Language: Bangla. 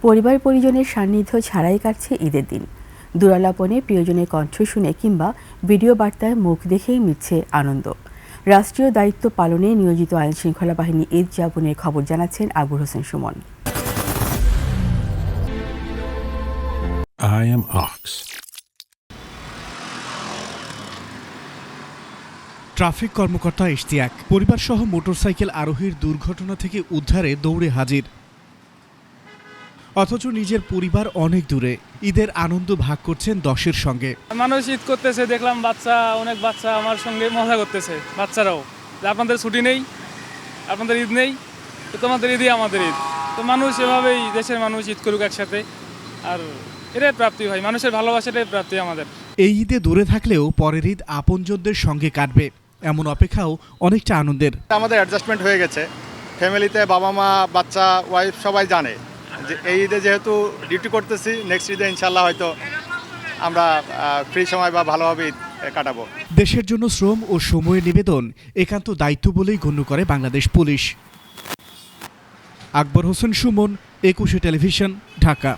পরিবার পরিজনের সান্নিধ্য ছাড়াই কাটছে ঈদের দিন। দূরালাপনে প্রিয়জনের কণ্ঠ শুনে কিংবা ভিডিও বার্তায় মুখ দেখেই মিটছে আনন্দ। রাষ্ট্রীয় দায়িত্ব পালনে নিয়োজিত আইনশৃঙ্খলা বাহিনী ঈদ যাপনের খবর জানাচ্ছেন Abul Hossain Suman. I am Ox. Traffic কর্মকর্তা ইশতিয়াক পরিবারসহ মোটরসাইকেল আরোহীর দুর্ঘটনা থেকে উদ্ধারে দৌড়ে হাজির, অথচ নিজের পরিবার অনেক দূরে। ঈদের আনন্দ ভাগ করছেন দশের সঙ্গে। মানুষ ঈদ করতেছে, দেখলাম অনেক বাচ্চা আমার সঙ্গে মজা করতেছে। বাচ্চারাও আপনাদের ছুটি নেই, আপনাদের ঈদ নেই, তো তোমাদের ঈদই আমাদের ঈদ। তো মানুষ এভাবেই দেশের মানুষ ঈদ করুক একসাথে, আর এটাই প্রাপ্তি হয়, মানুষের ভালোবাসাটাই প্রাপ্তি আমাদের। এই ঈদে দূরে থাকলেও পরের ঈদ আপনজনদের সঙ্গে কাটবে, এমন অপেক্ষাও অনেকটা আনন্দের। আমাদের অ্যাডজাস্টমেন্ট হয়ে গেছে ফ্যামিলিতে, বাবা মা বাচ্চা ওয়াইফ সবাই জানে যে এই ঈদে যেহেতু ডিউটি করতেছি, নেক্সট ঈদে ইনশাল্লাহ হয়তো আমরা ফ্রি সময় বা ভালোভাবে ঈদ কাটাবো। দেশের জন্য শ্রম ও সময়ের নিবেদন একান্ত দায়িত্ব বলেই গণ্য করে বাংলাদেশ পুলিশ। আকবর হোসেন সুমন, 21 টেলিভিশন, ঢাকা।